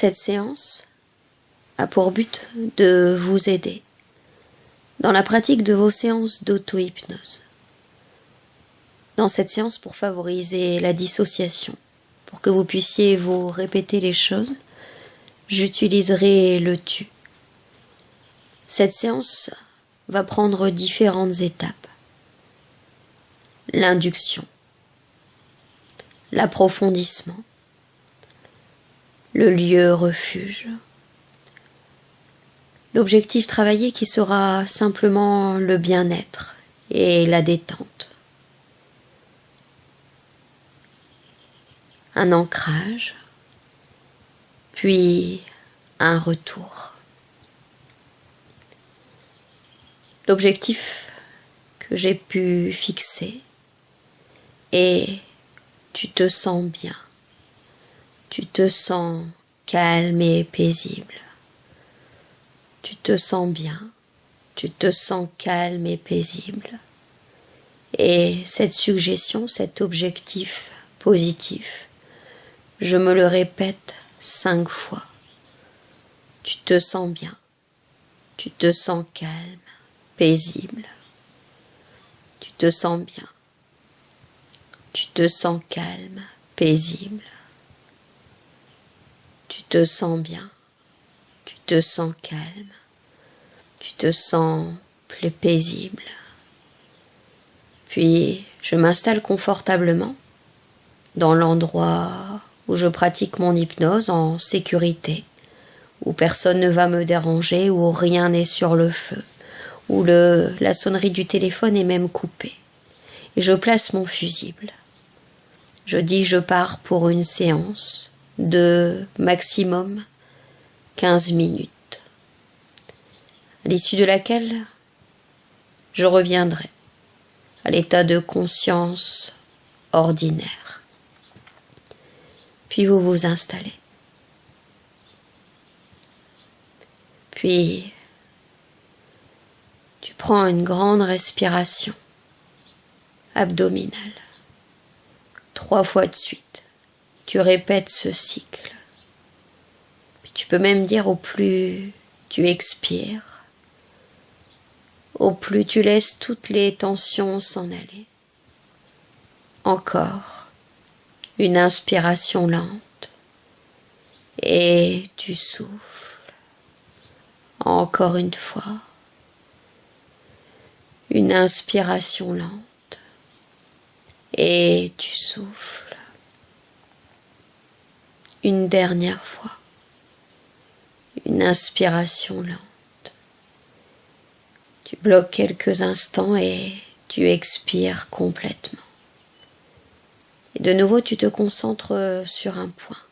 Cette séance a pour but de vous aider dans la pratique de vos séances d'auto-hypnose. Dans cette séance, pour favoriser la dissociation, pour que vous puissiez vous répéter les choses, j'utiliserai le tu. Cette séance va prendre différentes étapes. L'induction, l'approfondissement, le lieu refuge. L'objectif travaillé qui sera simplement le bien-être et la détente. Un ancrage, puis un retour. L'objectif que j'ai pu fixer est tu te sens bien, tu te sens calme et paisible. Tu te sens bien, tu te sens calme et paisible. Et cette suggestion, cet objectif positif, je me le répète 5 fois. Tu te sens bien, tu te sens calme, paisible. Tu te sens bien, tu te sens calme, paisible. Tu te sens bien, tu te sens calme, tu te sens plus paisible. Puis je m'installe confortablement dans l'endroit où je pratique mon hypnose en sécurité, où personne ne va me déranger, où rien n'est sur le feu, où la sonnerie du téléphone est même coupée. Et je place mon fusible. Je dis je pars pour une séance de maximum 15 minutes, à l'issue de laquelle je reviendrai à l'état de conscience ordinaire. Puis vous vous installez. Puis tu prends une grande respiration abdominale. 3 fois de suite. Tu répètes ce cycle. Puis tu peux même dire au plus tu expires, au plus tu laisses toutes les tensions s'en aller. Encore une inspiration lente et tu souffles. Encore une fois, une inspiration lente et tu souffles. Une dernière fois, une inspiration lente. Tu bloques quelques instants et tu expires complètement. Et de nouveau, tu te concentres sur un point.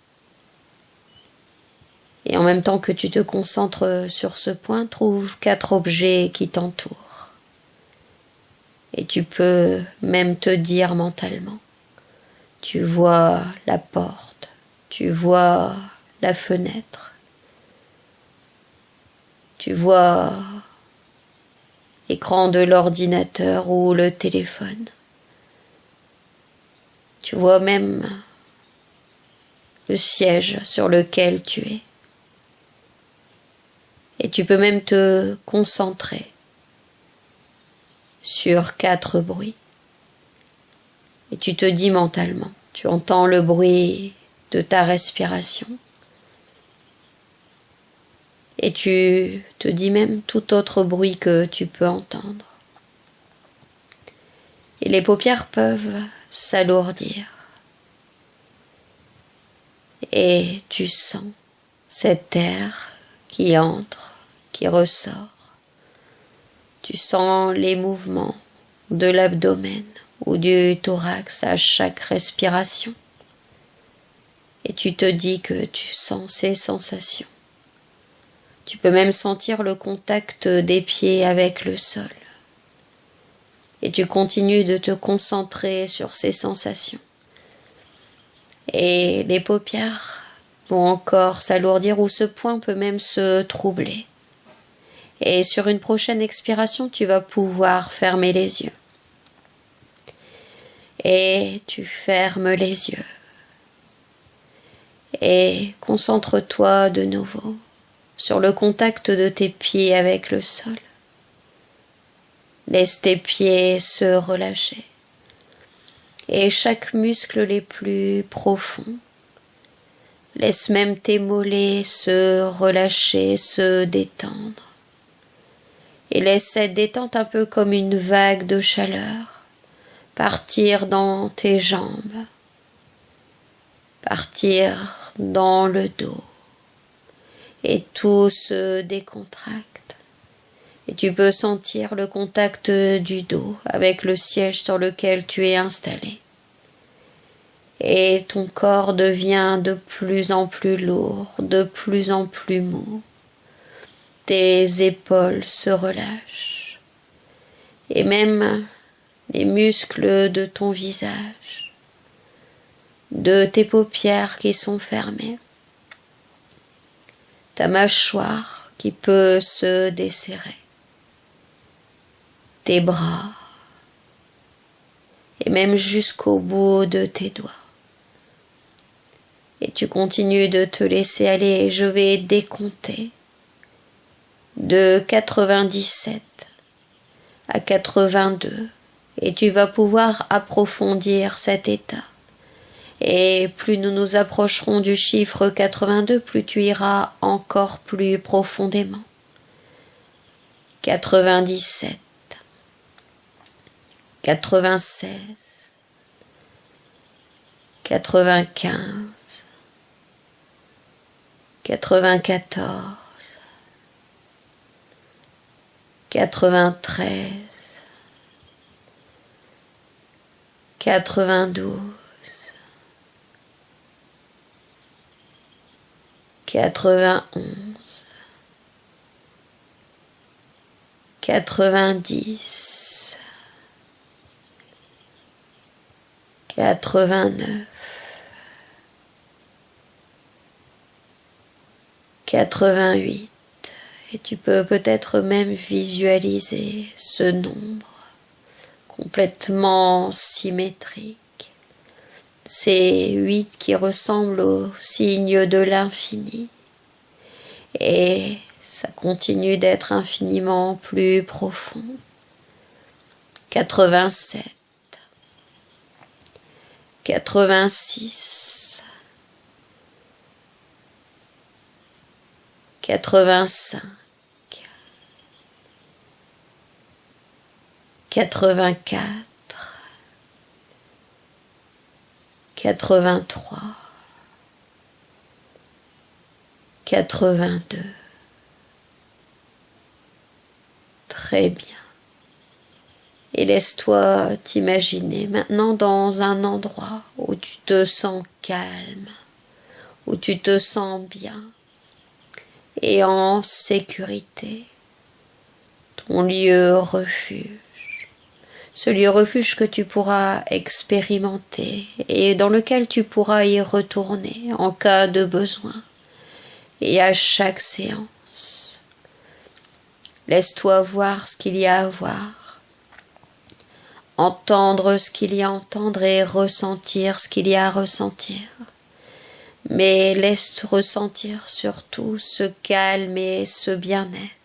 Et en même temps que tu te concentres sur ce point, trouve 4 objets qui t'entourent. Et tu peux même te dire mentalement, tu vois la porte, tu vois la fenêtre, tu vois l'écran de l'ordinateur ou le téléphone. Tu vois même le siège sur lequel tu es. Et tu peux même te concentrer sur 4 bruits. Et tu te dis mentalement, tu entends le bruit de ta respiration. Et tu te dis même tout autre bruit que tu peux entendre. Et les paupières peuvent s'alourdir. Et tu sens cet air qui entre, qui ressort. Tu sens les mouvements de l'abdomen ou du thorax à chaque respiration. Et tu te dis que tu sens ces sensations. Tu peux même sentir le contact des pieds avec le sol. Et tu continues de te concentrer sur ces sensations. Et les paupières vont encore s'alourdir ou ce point peut même se troubler. Et sur une prochaine expiration, tu vas pouvoir fermer les yeux. Et tu fermes les yeux. et concentre-toi de nouveau sur le contact de tes pieds avec le sol. Laisse tes pieds se relâcher et chaque muscle les plus profonds. Laisse même tes mollets se relâcher, se détendre. Et laisse cette détente un peu comme une vague de chaleur partir dans tes jambes, partir dans le dos. Et tout se décontracte. Et tu peux sentir le contact du dos avec le siège sur lequel tu es installé. Et ton corps devient de plus en plus lourd, de plus en plus mou. Tes épaules se relâchent. Et même les muscles de ton visage, de tes paupières qui sont fermées, ta mâchoire qui peut se desserrer, tes bras, et même jusqu'au bout de tes doigts. Et tu continues de te laisser aller et je vais décompter de 97 à 82 et tu vas pouvoir approfondir cet état. Et plus nous nous approcherons du chiffre 82, plus tu iras encore plus profondément. 97, 96, 95, 94, 93, 92, 91, 90, 89, 88, et tu peux peut-être même visualiser ce nombre complètement symétrique. Ces 8 qui ressemblent au signe de l'infini. Et ça continue d'être infiniment plus profond. 87, 86, 85, 84, 83, 82. Très bien. Et laisse-toi t'imaginer maintenant dans un endroit où tu te sens calme, où tu te sens bien et en sécurité. Ton lieu refuge. Ce lieu refuge que tu pourras expérimenter et dans lequel tu pourras y retourner en cas de besoin et à chaque séance. Laisse-toi voir ce qu'il y a à voir, entendre ce qu'il y a à entendre et ressentir ce qu'il y a à ressentir. Mais laisse ressentir surtout ce calme et ce bien-être.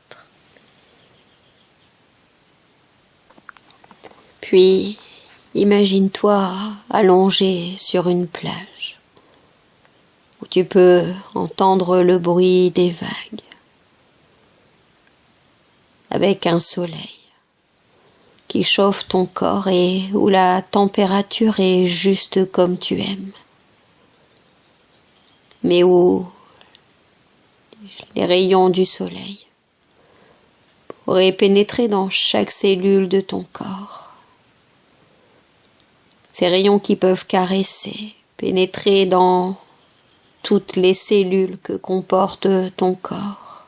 Puis, imagine-toi allongé sur une plage, où tu peux entendre le bruit des vagues, avec un soleil qui chauffe ton corps et où la température est juste comme tu aimes, mais où les rayons du soleil pourraient pénétrer dans chaque cellule de ton corps. Ces rayons qui peuvent caresser, pénétrer dans toutes les cellules que comporte ton corps.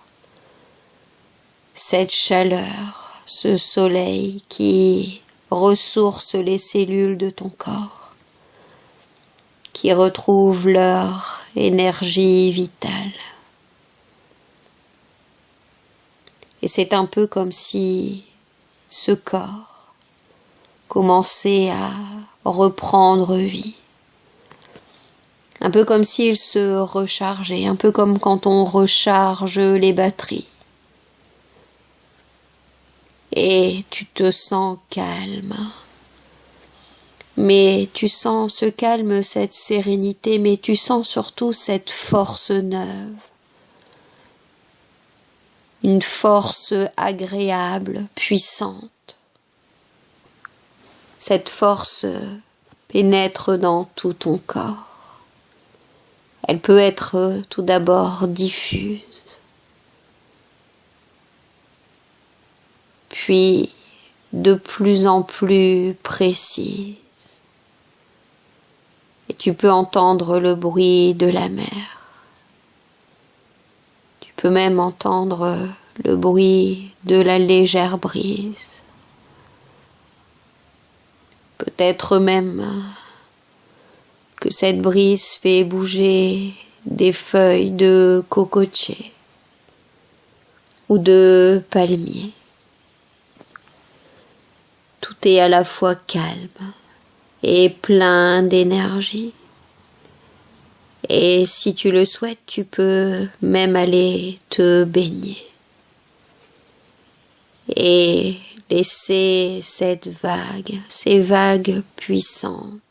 Cette chaleur, ce soleil qui ressource les cellules de ton corps, qui retrouvent leur énergie vitale. Et c'est un peu comme si ce corps commençait à reprendre vie. un peu comme s'il se rechargeait, un peu comme quand on recharge les batteries. Et tu te sens calme. Mais tu sens ce calme, cette sérénité, mais tu sens surtout cette force neuve. Une force agréable, puissante. Cette force pénètre dans tout ton corps. Elle peut être tout d'abord diffuse, puis de plus en plus précise. Et tu peux entendre le bruit de la mer. Tu peux même entendre le bruit de la légère brise. Peut-être même que cette brise fait bouger des feuilles de cocotier ou de palmier. Tout est à la fois calme et plein d'énergie. Et si tu le souhaites, tu peux même aller te baigner et laisser ces vagues puissantes,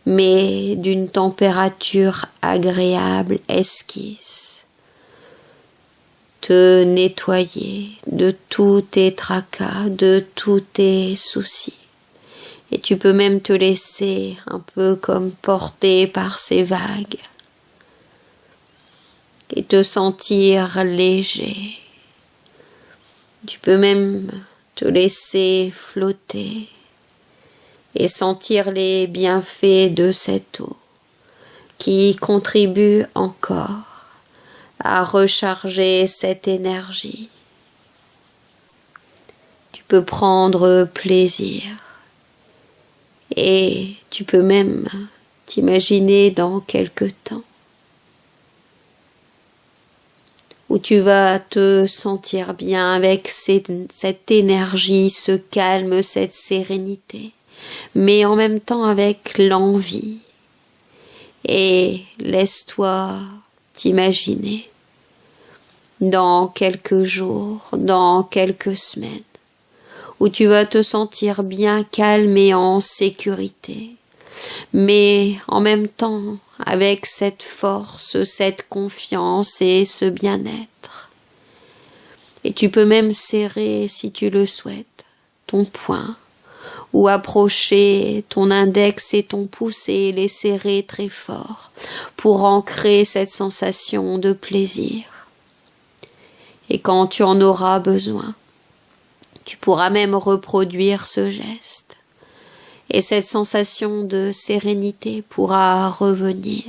mais d'une température agréable, esquisse, te nettoyer de tous tes tracas, de tous tes soucis. Et tu peux même te laisser un peu comme porter par ces vagues et te sentir léger. Tu peux même te laisser flotter et sentir les bienfaits de cette eau qui contribue encore à recharger cette énergie. Tu peux prendre plaisir et tu peux même t'imaginer dans quelque temps où tu vas te sentir bien avec cette énergie, ce calme, cette sérénité, mais en même temps avec l'envie. Et laisse-toi t'imaginer dans quelques jours, dans quelques semaines, où tu vas te sentir bien calme et en sécurité, mais en même temps avec cette force, cette confiance et ce bien-être. Et tu peux même serrer, si tu le souhaites, ton poing, ou approcher ton index et ton pouce et les serrer très fort pour ancrer cette sensation de plaisir. Et quand tu en auras besoin, tu pourras même reproduire ce geste. Et cette sensation de sérénité pourra revenir.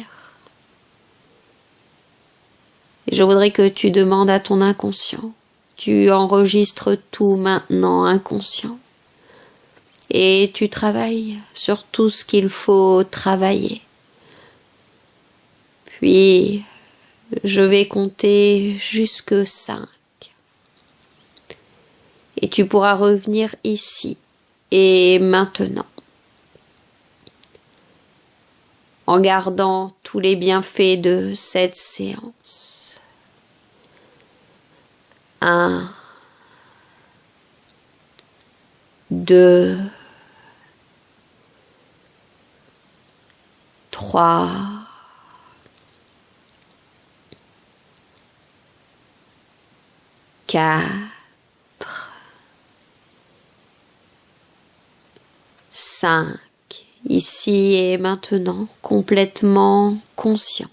Et je voudrais que tu demandes à ton inconscient. Tu enregistres tout maintenant inconscient. Et tu travailles sur tout ce qu'il faut travailler. Puis, je vais compter jusque 5. Et tu pourras revenir ici et maintenant. En gardant tous les bienfaits de cette séance. 1, 2, 3, 4, 5. Ici et maintenant, complètement conscient.